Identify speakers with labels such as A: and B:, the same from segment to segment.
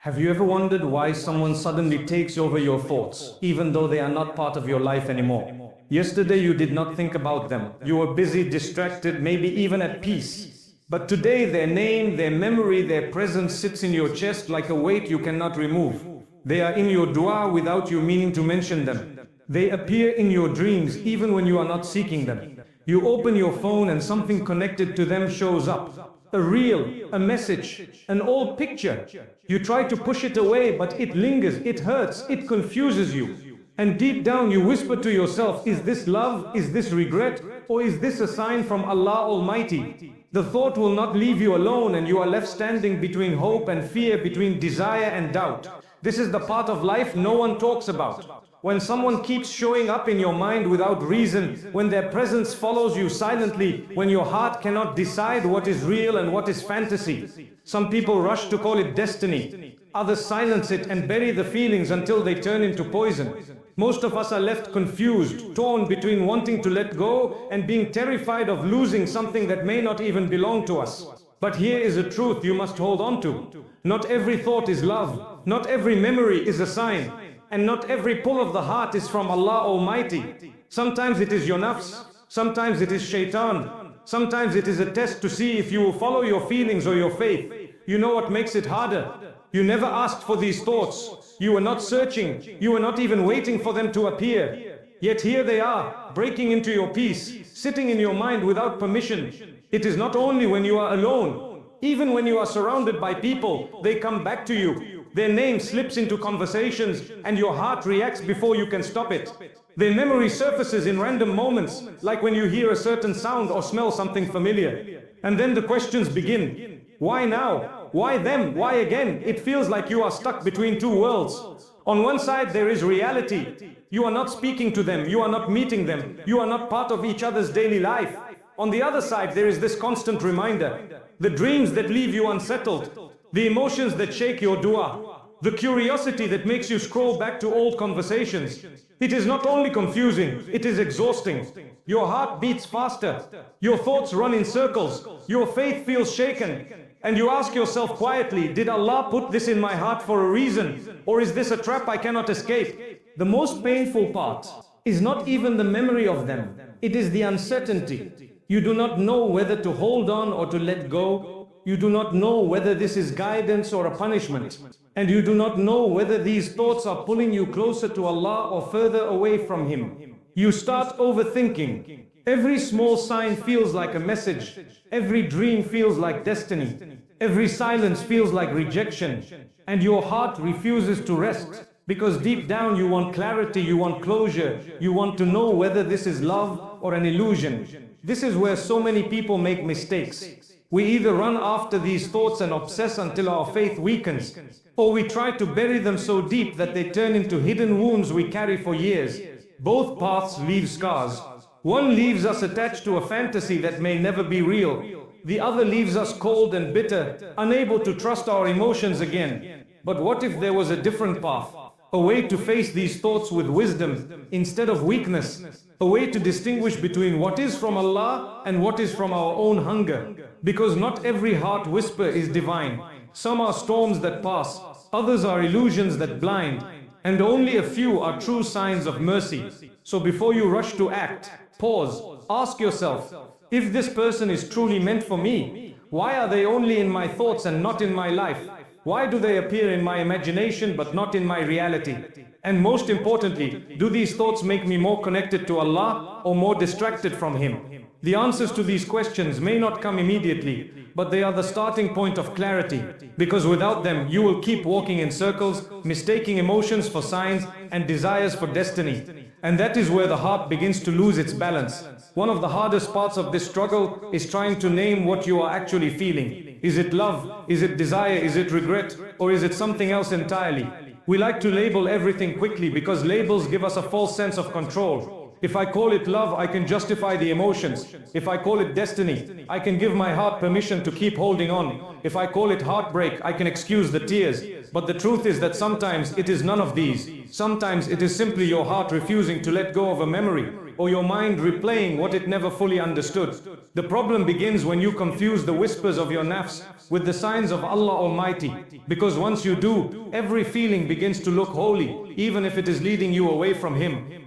A: Have you ever wondered why someone suddenly takes over your thoughts, even though they are not part of your life anymore? Yesterday you did not think about them. You were busy, distracted, maybe even at peace. But today their name, their memory, their presence sits in your chest like a weight you cannot remove. They are in your dua without you meaning to mention them. They appear in your dreams even when you are not seeking them. You open your phone and something connected to them shows up. A reel, a message, an old picture. You try to push it away, but it lingers, it hurts, it confuses you. And deep down you whisper to yourself, is this love, is this regret, or is this a sign from Allah Almighty? The thought will not leave you alone and you are left standing between hope and fear, between desire and doubt. This is the part of life no one talks about. When someone keeps showing up in your mind without reason, when their presence follows you silently, when your heart cannot decide what is real and what is fantasy. Some people rush to call it destiny. Others silence it and bury the feelings until they turn into poison. Most of us are left confused, torn between wanting to let go and being terrified of losing something that may not even belong to us. But here is a truth you must hold on to. Not every thought is love. Not every memory is a sign. And not every pull of the heart is from Allah Almighty. Sometimes it is your nafs, sometimes it is shaitan, sometimes it is a test to see if you will follow your feelings or your faith. You know what makes it harder? You never asked for these thoughts. You were not searching. You were not even waiting for them to appear. Yet here they are, breaking into your peace, sitting in your mind without permission. It is not only when you are alone. Even when you are surrounded by people, they come back to you. Their name slips into conversations and your heart reacts before you can stop it. Their memory surfaces in random moments, like when you hear a certain sound or smell something familiar. And then the questions begin. Why now? Why them? Why again? It feels like you are stuck between two worlds. On one side there is reality. You are not speaking to them, you are not meeting them, you are not part of each other's daily life. On the other side there is this constant reminder. The dreams that leave you unsettled. The emotions that shake your dua. The curiosity that makes you scroll back to old conversations. It is not only confusing, it is exhausting. Your heart beats faster. Your thoughts run in circles. Your faith feels shaken. And you ask yourself quietly, did Allah put this in my heart for a reason? Or is this a trap I cannot escape? The most painful part is not even the memory of them. It is the uncertainty. You do not know whether to hold on or to let go. You do not know whether this is guidance or a punishment. And you do not know whether these thoughts are pulling you closer to Allah or further away from Him. You start overthinking. Every small sign feels like a message. Every dream feels like destiny. Every silence feels like rejection. And your heart refuses to rest. Because deep down you want clarity, you want closure. You want to know whether this is love or an illusion. This is where so many people make mistakes. We either run after these thoughts and obsess until our faith weakens, or we try to bury them so deep that they turn into hidden wounds we carry for years. Both paths leave scars. One leaves us attached to a fantasy that may never be real. The other leaves us cold and bitter, unable to trust our emotions again. But what if there was a different path? A way to face these thoughts with wisdom instead of weakness. A way to distinguish between what is from Allah and what is from our own hunger. Because not every heart whisper is divine. Some are storms that pass, others are illusions that blind, and only a few are true signs of mercy. So before you rush to act, pause, ask yourself, if this person is truly meant for me, why are they only in my thoughts and not in my life? Why do they appear in my imagination but not in my reality? And most importantly, do these thoughts make me more connected to Allah or more distracted from Him? The answers to these questions may not come immediately, but they are the starting point of clarity, because without them you will keep walking in circles, mistaking emotions for signs and desires for destiny. And that is where the heart begins to lose its balance. One of the hardest parts of this struggle is trying to name what you are actually feeling. Is it love? Is it desire? Is it regret? Or is it something else entirely? We like to label everything quickly because labels give us a false sense of control. If I call it love, I can justify the emotions. If I call it destiny, I can give my heart permission to keep holding on. If I call it heartbreak, I can excuse the tears. But the truth is that sometimes it is none of these. Sometimes it is simply your heart refusing to let go of a memory, or your mind replaying what it never fully understood. The problem begins when you confuse the whispers of your nafs with the signs of Allah Almighty, because once you do, every feeling begins to look holy, even if it is leading you away from Him.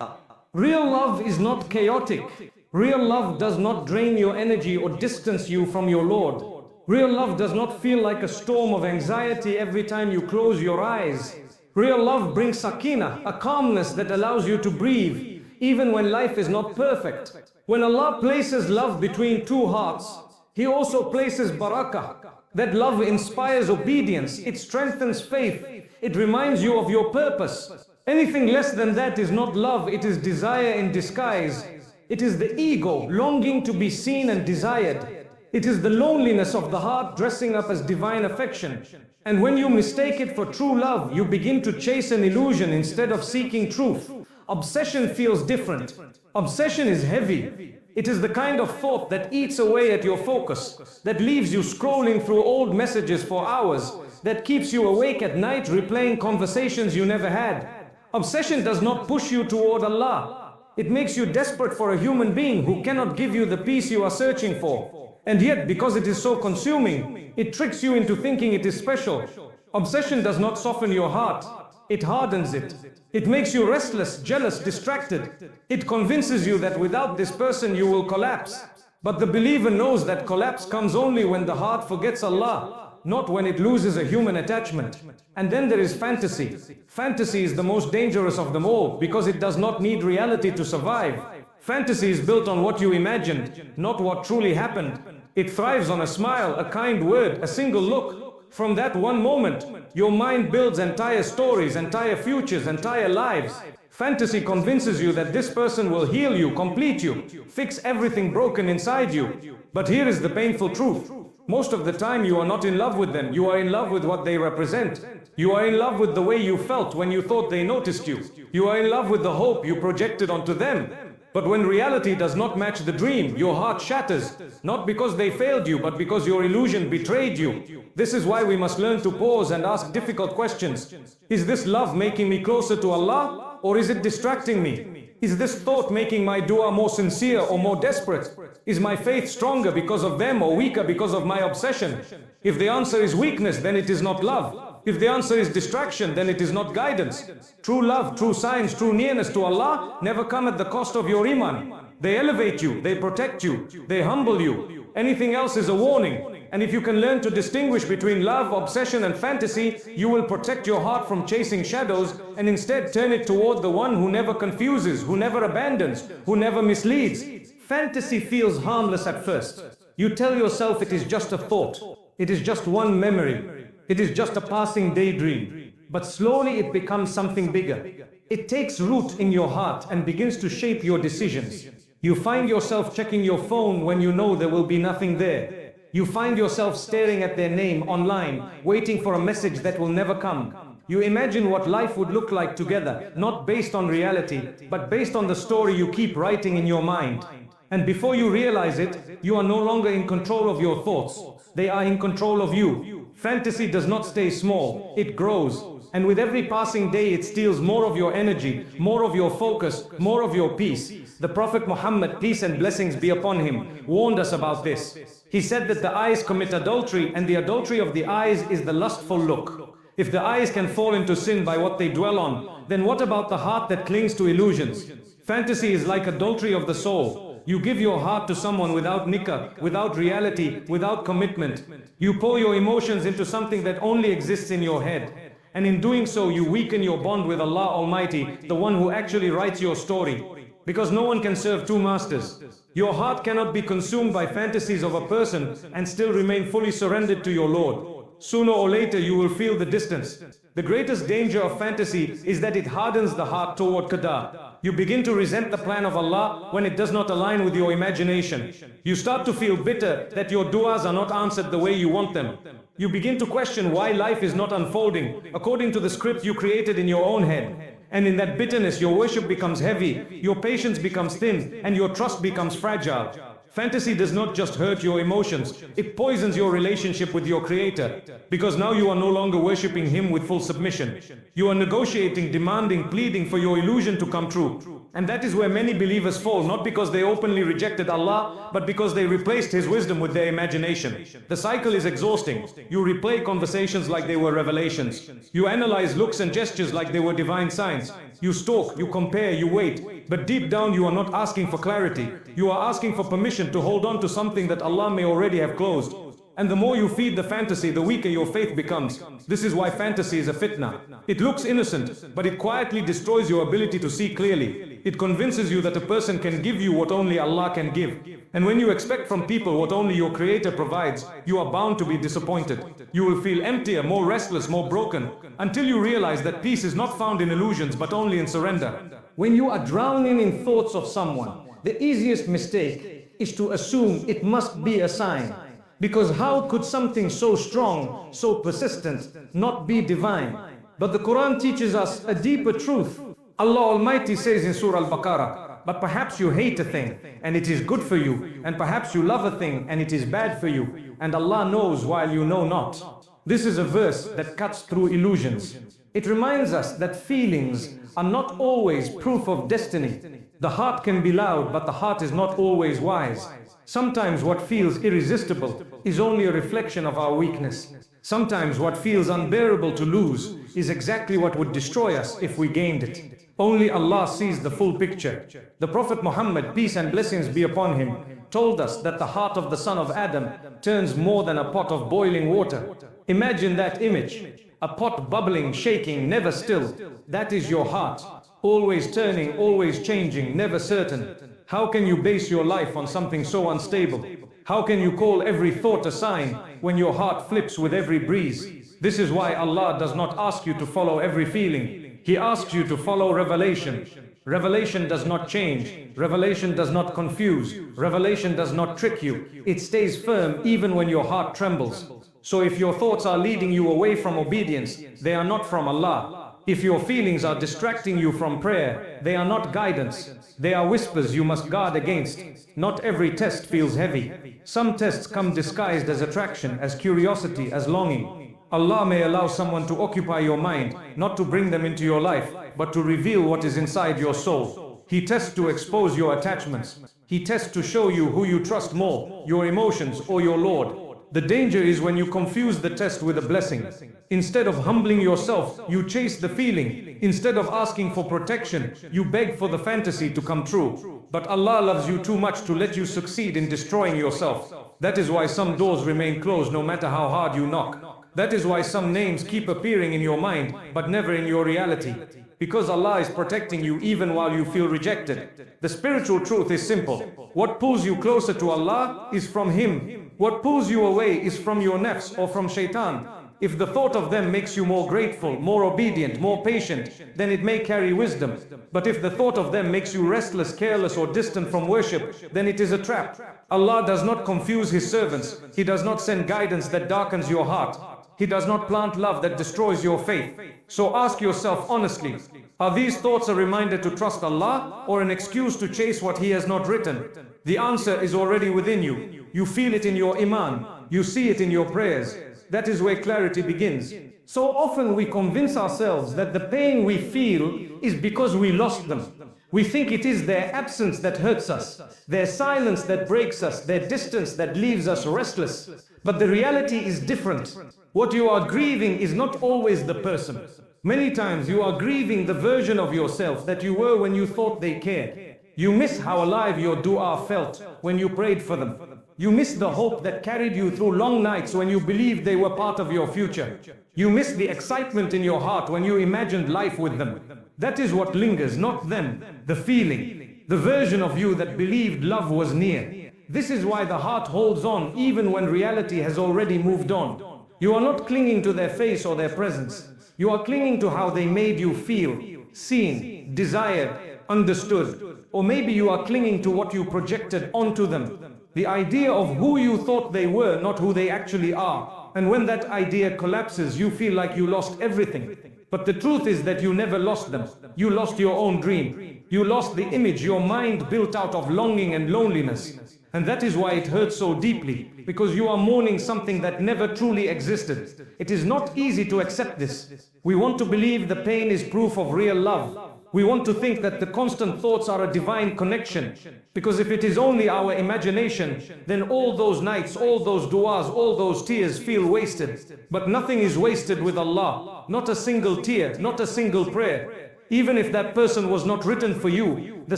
A: Real love is not chaotic. Real love does not drain your energy or distance you from your Lord. Real love does not feel like a storm of anxiety every time you close your eyes. Real love brings sakina, a calmness that allows you to breathe, even when life is not perfect. When Allah places love between two hearts, He also places barakah. That love inspires obedience, it strengthens faith, it reminds you of your purpose. Anything less than that is not love, it is desire in disguise. It is the ego longing to be seen and desired. It is the loneliness of the heart dressing up as divine affection. And when you mistake it for true love, you begin to chase an illusion instead of seeking truth. Obsession feels different. Obsession is heavy. It is the kind of thought that eats away at your focus, that leaves you scrolling through old messages for hours, that keeps you awake at night replaying conversations you never had. Obsession does not push you toward Allah. It makes you desperate for a human being who cannot give you the peace you are searching for. And yet, because it is so consuming, it tricks you into thinking it is special. Obsession does not soften your heart. It hardens it. It makes you restless, jealous, distracted. It convinces you that without this person you will collapse. But the believer knows that collapse comes only when the heart forgets Allah, not when it loses a human attachment. And then there is fantasy. Fantasy is the most dangerous of them all because it does not need reality to survive. Fantasy is built on what you imagined, not what truly happened. It thrives on a smile, a kind word, a single look. From that one moment, your mind builds entire stories, entire futures, entire lives. Fantasy convinces you that this person will heal you, complete you, fix everything broken inside you. But here is the painful truth. Most of the time you are not in love with them, you are in love with what they represent. You are in love with the way you felt when you thought they noticed you. You are in love with the hope you projected onto them. But when reality does not match the dream, your heart shatters, not because they failed you, but because your illusion betrayed you. This is why we must learn to pause and ask difficult questions. Is this love making me closer to Allah, or is it distracting me? Is this thought making my dua more sincere or more desperate? Is my faith stronger because of them or weaker because of my obsession? If the answer is weakness, then it is not love. If the answer is distraction, then it is not guidance. True love, true signs, true nearness to Allah never come at the cost of your iman. They elevate you, they protect you, they humble you. Anything else is a warning. And if you can learn to distinguish between love, obsession and fantasy, you will protect your heart from chasing shadows and instead turn it toward the one who never confuses, who never abandons, who never misleads. Fantasy feels harmless at first. You tell yourself it is just a thought. It is just one memory. It is just a passing daydream. But slowly it becomes something bigger. It takes root in your heart and begins to shape your decisions. You find yourself checking your phone when you know there will be nothing there. You find yourself staring at their name online, waiting for a message that will never come. You imagine what life would look like together, not based on reality, but based on the story you keep writing in your mind. And before you realize it, you are no longer in control of your thoughts. They are in control of you. Fantasy does not stay small, it grows. And with every passing day, it steals more of your energy, more of your focus, more of your peace. The Prophet Muhammad, peace and blessings be upon him, warned us about this. He said that the eyes commit adultery, and the adultery of the eyes is the lustful look. If the eyes can fall into sin by what they dwell on, then what about the heart that clings to illusions? Fantasy is like adultery of the soul. You give your heart to someone without nikah, without reality, without commitment. You pour your emotions into something that only exists in your head. And in doing so, you weaken your bond with Allah Almighty, the one who actually writes your story. Because no one can serve two masters. Your heart cannot be consumed by fantasies of a person and still remain fully surrendered to your Lord. Sooner or later, you will feel the distance. The greatest danger of fantasy is that it hardens the heart toward qada. You begin to resent the plan of Allah when it does not align with your imagination. You start to feel bitter that your du'as are not answered the way you want them. You begin to question why life is not unfolding according to the script you created in your own head. And in that bitterness, your worship becomes heavy, your patience becomes thin, and your trust becomes fragile. Fantasy does not just hurt your emotions, it poisons your relationship with your Creator. Because now you are no longer worshipping Him with full submission. You are negotiating, demanding, pleading for your illusion to come true. And that is where many believers fall, not because they openly rejected Allah, but because they replaced His wisdom with their imagination. The cycle is exhausting. You replay conversations like they were revelations. You analyze looks and gestures like they were divine signs. You stalk, you compare, you wait. But deep down you are not asking for clarity. You are asking for permission to hold on to something that Allah may already have closed. And the more you feed the fantasy, the weaker your faith becomes. This is why fantasy is a fitna. It looks innocent, but it quietly destroys your ability to see clearly. It convinces you that a person can give you what only Allah can give. And when you expect from people what only your Creator provides, you are bound to be disappointed. You will feel emptier, more restless, more broken, until you realize that peace is not found in illusions, but only in surrender.
B: When you are drowning in thoughts of someone, the easiest mistake is to assume it must be a sign. Because how could something so strong, so persistent, not be divine? But the Quran teaches us a deeper truth. Allah Almighty says in Surah Al-Baqarah, but perhaps you hate a thing and it is good for you, and perhaps you love a thing and it is bad for you, and Allah knows while you know not. This is a verse that cuts through illusions. It reminds us that feelings are not always proof of destiny. The heart can be loud, but the heart is not always wise. Sometimes what feels irresistible is only a reflection of our weakness. Sometimes what feels unbearable to lose is exactly what would destroy us if we gained it. Only Allah sees the full picture. The Prophet Muhammad, peace and blessings be upon him, told us that the heart of the son of Adam turns more than a pot of boiling water. Imagine that image. A pot bubbling, shaking, never still. That is your heart. Always turning, always changing, never certain. How can you base your life on something so unstable? How can you call every thought a sign when your heart flips with every breeze? This is why Allah does not ask you to follow every feeling. He asks you to follow revelation. Revelation does not change. Revelation does not confuse. Revelation does not trick you. It stays firm even when your heart trembles. So if your thoughts are leading you away from obedience, they are not from Allah. If your feelings are distracting you from prayer, they are not guidance. They are whispers you must guard against. Not every test feels heavy. Some tests come disguised as attraction, as curiosity, as longing. Allah may allow someone to occupy your mind, not to bring them into your life, but to reveal what is inside your soul. He tests to expose your attachments. He tests to show you who you trust more, your emotions or your Lord. The danger is when you confuse the test with a blessing. Instead of humbling yourself, you chase the feeling. Instead of asking for protection, you beg for the fantasy to come true. But Allah loves you too much to let you succeed in destroying yourself. That is why some doors remain closed no matter how hard you knock. That is why some names keep appearing in your mind, but never in your reality. Because Allah is protecting you even while you feel rejected. The spiritual truth is simple. What pulls you closer to Allah is from Him. What pulls you away is from your nafs or from shaitan. If the thought of them makes you more grateful, more obedient, more patient, then it may carry wisdom. But if the thought of them makes you restless, careless, or distant from worship, then it is a trap. Allah does not confuse His servants. He does not send guidance that darkens your heart. He does not plant love that destroys your faith. So ask yourself honestly, are these thoughts a reminder to trust Allah or an excuse to chase what He has not written? The answer is already within you. You feel it in your iman. You see it in your prayers. That is where clarity begins. So often we convince ourselves that the pain we feel is because we lost them. We think it is their absence that hurts us, their silence that breaks us, their distance that leaves us restless. But the reality is different. What you are grieving is not always the person. Many times you are grieving the version of yourself that you were when you thought they cared. You miss how alive your dua felt when you prayed for them. You miss the hope that carried you through long nights when you believed they were part of your future. You miss the excitement in your heart when you imagined life with them. That is what lingers, not them, the feeling, the version of you that believed love was near. This is why the heart holds on even when reality has already moved on. You are not clinging to their face or their presence. You are clinging to how they made you feel, seen, desired, understood. Or maybe you are clinging to what you projected onto them. The idea of who you thought they were, not who they actually are. And when that idea collapses, you feel like you lost everything. But the truth is that you never lost them. You lost your own dream. You lost the image your mind built out of longing and loneliness. And that is why it hurts so deeply, because you are mourning something that never truly existed. It is not easy to accept this. We want to believe the pain is proof of real love. We want to think that the constant thoughts are a divine connection. Because if it is only our imagination, then all those nights, all those du'as, all those tears feel wasted. But nothing is wasted with Allah. Not a single tear, not a single prayer. Even if that person was not written for you, the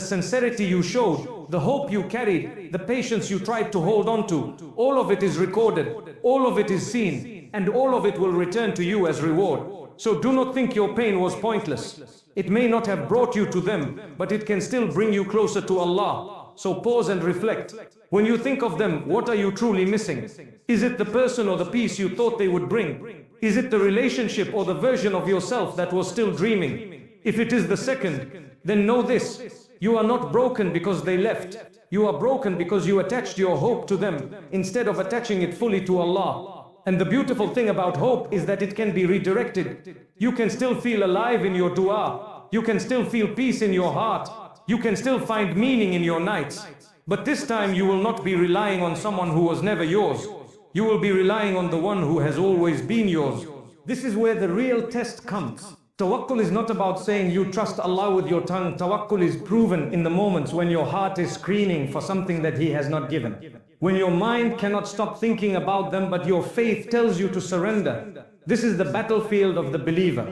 B: sincerity you showed, the hope you carried, the patience you tried to hold on to, all of it is recorded, all of it is seen, and all of it will return to you as reward. So do not think your pain was pointless. It may not have brought you to them, but it can still bring you closer to Allah. So pause and reflect. When you think of them, what are you truly missing? Is it the person or the peace you thought they would bring? Is it the relationship or the version of yourself that was still dreaming? If it is the second, then know this: you are not broken because they left. You are broken because you attached your hope to them instead of attaching it fully to Allah. And the beautiful thing about hope is that it can be redirected. You can still feel alive in your dua. You can still feel peace in your heart. You can still find meaning in your nights. But this time you will not be relying on someone who was never yours. You will be relying on the one who has always been yours. This is where the real test comes. Tawakkul is not about saying you trust Allah with your tongue. Tawakkul is proven in the moments when your heart is screaming for something that He has not given. When your mind cannot stop thinking about them, but your faith tells you to surrender. This is the battlefield of the believer.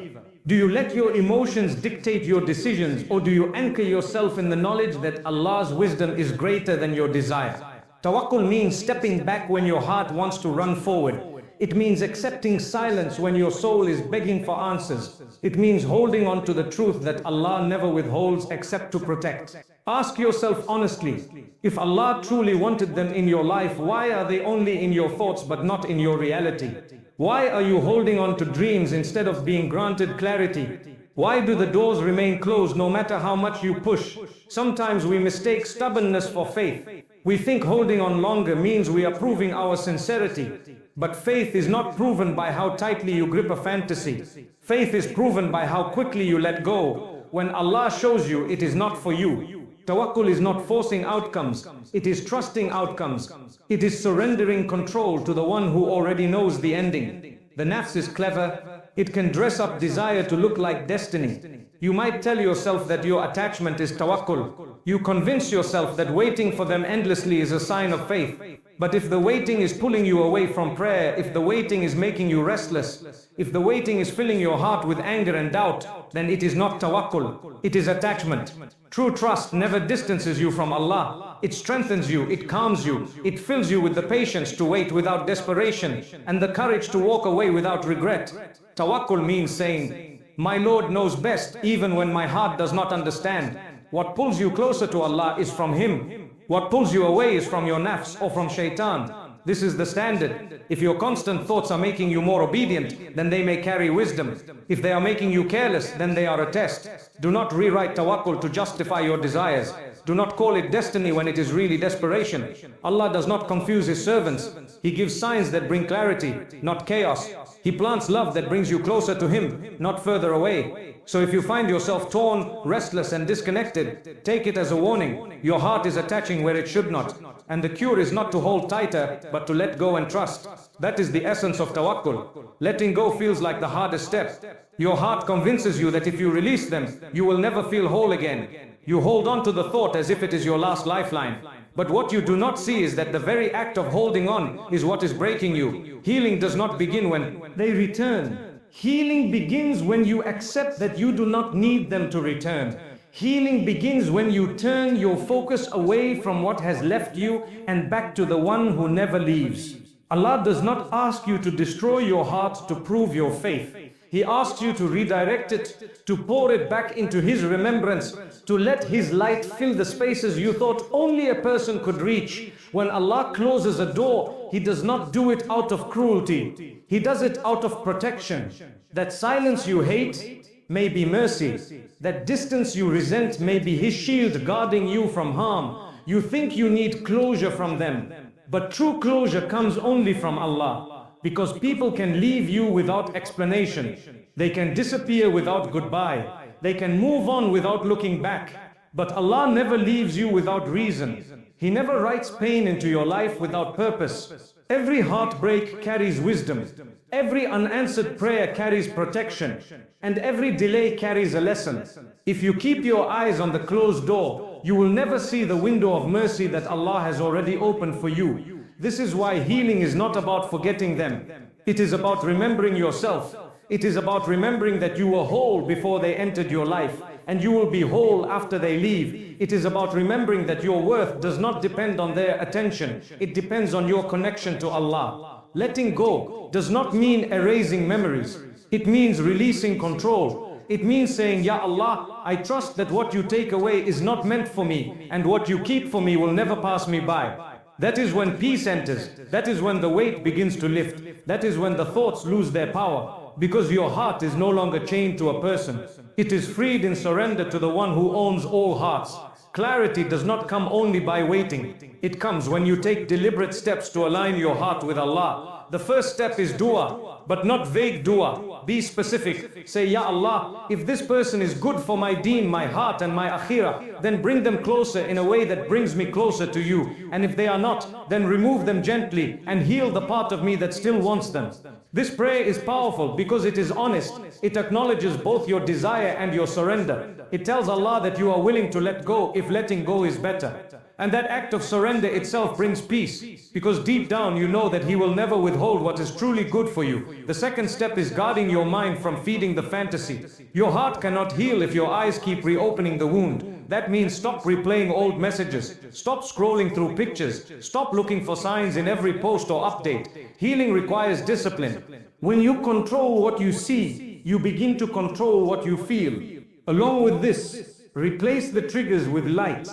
B: Do you let your emotions dictate your decisions, or do you anchor yourself in the knowledge that Allah's wisdom is greater than your desire? Tawakkul means stepping back when your heart wants to run forward. It means accepting silence when your soul is begging for answers. It means holding on to the truth that Allah never withholds except to protect. Ask yourself honestly, if Allah truly wanted them in your life, why are they only in your thoughts but not in your reality? Why are you holding on to dreams instead of being granted clarity? Why do the doors remain closed no matter how much you push? Sometimes we mistake stubbornness for faith. We think holding on longer means we are proving our sincerity. But faith is not proven by how tightly you grip a fantasy. Faith is proven by how quickly you let go. When Allah shows you it is not for you. Tawakkul is not forcing outcomes. It is trusting outcomes. It is surrendering control to the one who already knows the ending. The nafs is clever. It can dress up desire to look like destiny. You might tell yourself that your attachment is tawakkul. You convince yourself that waiting for them endlessly is a sign of faith. But if the waiting is pulling you away from prayer, if the waiting is making you restless, if the waiting is filling your heart with anger and doubt, then it is not tawakkul, it is attachment. True trust never distances you from Allah. It strengthens you, it calms you, it fills you with the patience to wait without desperation and the courage to walk away without regret. Tawakkul means saying, my Lord knows best even when my heart does not understand. What pulls you closer to Allah is from Him. What pulls you away is from your nafs or from shaitan. This is the standard. If your constant thoughts are making you more obedient, then they may carry wisdom. If they are making you careless, then they are a test. Do not rewrite tawakkul to justify your desires. Do not call it destiny when it is really desperation. Allah does not confuse His servants. He gives signs that bring clarity, not chaos. He plants love that brings you closer to Him, not further away. So if you find yourself torn, restless and disconnected, take it as a warning. Your heart is attaching where it should not. And the cure is not to hold tighter, but to let go and trust. That is the essence of tawakkul. Letting go feels like the hardest step. Your heart convinces you that if you release them, you will never feel whole again. You hold on to the thought as if it is your last lifeline. But what you do not see is that the very act of holding on is what is breaking you. Healing does not begin when they return. Healing begins when you accept that you do not need them to return. Healing begins when you turn your focus away from what has left you and back to the one who never leaves. Allah does not ask you to destroy your heart to prove your faith. He asks you to redirect it, to pour it back into His remembrance, to let His light fill the spaces you thought only a person could reach. When Allah closes a door, He does not do it out of cruelty. He does it out of protection. That silence you hate may be mercy. That distance you resent may be His shield guarding you from harm. You think you need closure from them, but true closure comes only from Allah. Because people can leave you without explanation. They can disappear without goodbye. They can move on without looking back. But Allah never leaves you without reason. He never writes pain into your life without purpose. Every heartbreak carries wisdom. Every unanswered prayer carries protection. And every delay carries a lesson. If you keep your eyes on the closed door, you will never see the window of mercy that Allah has already opened for you. This is why healing is not about forgetting them. It is about remembering yourself. It is about remembering that you were whole before they entered your life, and you will be whole after they leave. It is about remembering that your worth does not depend on their attention. It depends on your connection to Allah. Letting go does not mean erasing memories. It means releasing control. It means saying, Ya Allah, I trust that what you take away is not meant for me, and what you keep for me will never pass me by. That is when peace enters. That is when the weight begins to lift. That is when the thoughts lose their power, because your heart is no longer chained to a person. It is freed in surrender to the one who owns all hearts. Clarity does not come only by waiting. It comes when you take deliberate steps to align your heart with Allah. The first step is dua, but not vague dua. Be specific. Say, Ya Allah, if this person is good for my deen, my heart and my akhirah, then bring them closer in a way that brings me closer to you. And if they are not, then remove them gently and heal the part of me that still wants them. This prayer is powerful because it is honest. It acknowledges both your desire and your surrender. It tells Allah that you are willing to let go if letting go is better. And that act of surrender itself brings peace, because deep down you know that He will never withhold what is truly good for you. The second step is guarding your mind from feeding the fantasy. Your heart cannot heal if your eyes keep reopening the wound. That means stop replaying old messages. Stop scrolling through pictures. Stop looking for signs in every post or update. Healing requires discipline. When you control what you see, you begin to control what you feel. Along with this, replace the triggers with light.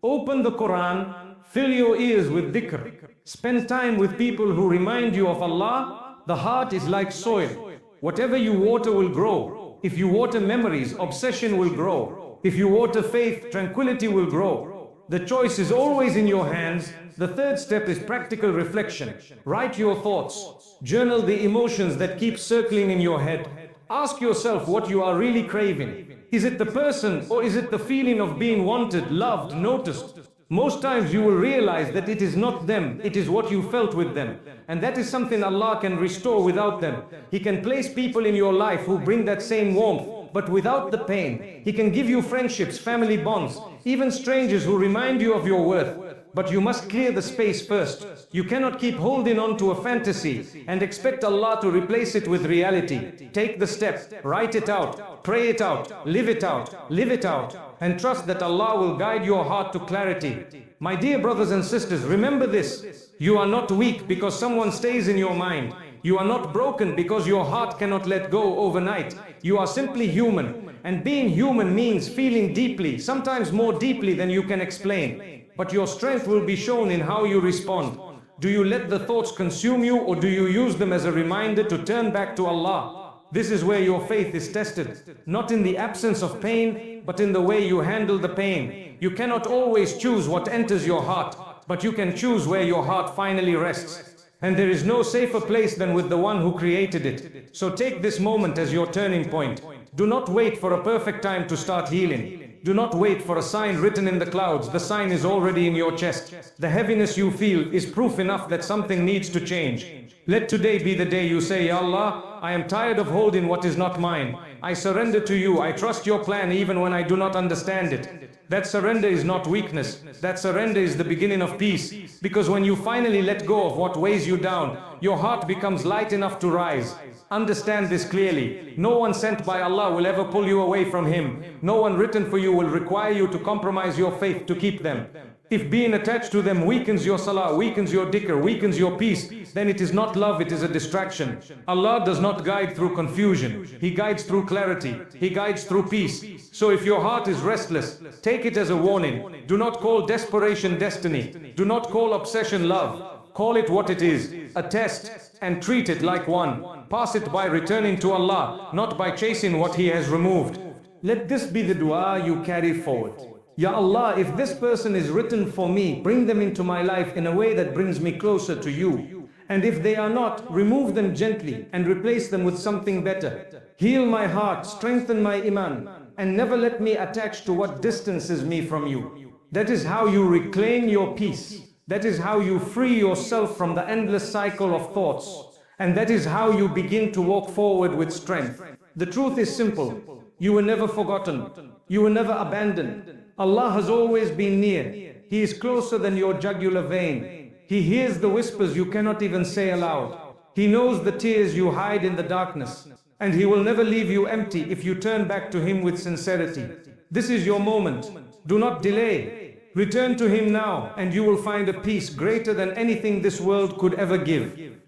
B: Open the Quran, fill your ears with dhikr. Spend time with people who remind you of Allah. The heart is like soil. Whatever you water will grow. If you water memories, obsession will grow. If you water faith, tranquility will grow. The choice is always in your hands. The third step is practical reflection. Write your thoughts. Journal the emotions that keep circling in your head. Ask yourself what you are really craving. Is it the person, or is it the feeling of being wanted, loved, noticed? Most times you will realize that it is not them, it is what you felt with them. And that is something Allah can restore without them. He can place people in your life who bring that same warmth, but without the pain. He can give you friendships, family bonds, even strangers who remind you of your worth. But you must clear the space first. You cannot keep holding on to a fantasy and expect Allah to replace it with reality. Take the step, write it out, pray it out, live it out, and trust that Allah will guide your heart to clarity. My dear brothers and sisters, remember this. You are not weak because someone stays in your mind. You are not broken because your heart cannot let go overnight. You are simply human. And being human means feeling deeply, sometimes more deeply than you can explain. But your strength will be shown in how you respond. Do you let the thoughts consume you, or do you use them as a reminder to turn back to Allah? This is where your faith is tested. Not in the absence of pain, but in the way you handle the pain. You cannot always choose what enters your heart, but you can choose where your heart finally rests. And there is no safer place than with the one who created it. So take this moment as your turning point. Do not wait for a perfect time to start healing. Do not wait for a sign written in the clouds. The sign is already in your chest. The heaviness you feel is proof enough that something needs to change. Let today be the day you say, Ya Allah, I am tired of holding what is not mine. I surrender to you. I trust your plan even when I do not understand it. That surrender is not weakness. That surrender is the beginning of peace. Because when you finally let go of what weighs you down, your heart becomes light enough to rise. Understand this clearly. No one sent by Allah will ever pull you away from Him. No one written for you will require you to compromise your faith to keep them. If being attached to them weakens your salah, weakens your dhikr, weakens your peace, then it is not love, it is a distraction. Allah does not guide through confusion. He guides through clarity. He guides through peace. So if your heart is restless, take it as a warning. Do not call desperation destiny. Do not call obsession love. Call it what it is, a test, and treat it like one. Pass it by returning to Allah, not by chasing what He has removed. Let this be the dua you carry forward. Ya Allah, if this person is written for me, bring them into my life in a way that brings me closer to you. And if they are not, remove them gently and replace them with something better. Heal my heart, strengthen my iman, and never let me attach to what distances me from you. That is how you reclaim your peace. That is how you free yourself from the endless cycle of thoughts. And that is how you begin to walk forward with strength. The truth is simple. You were never forgotten. You were never abandoned. Allah has always been near. He is closer than your jugular vein. He hears the whispers you cannot even say aloud. He knows the tears you hide in the darkness. And He will never leave you empty if you turn back to Him with sincerity. This is your moment. Do not delay. Return to Him now, and you will find a peace greater than anything this world could ever give.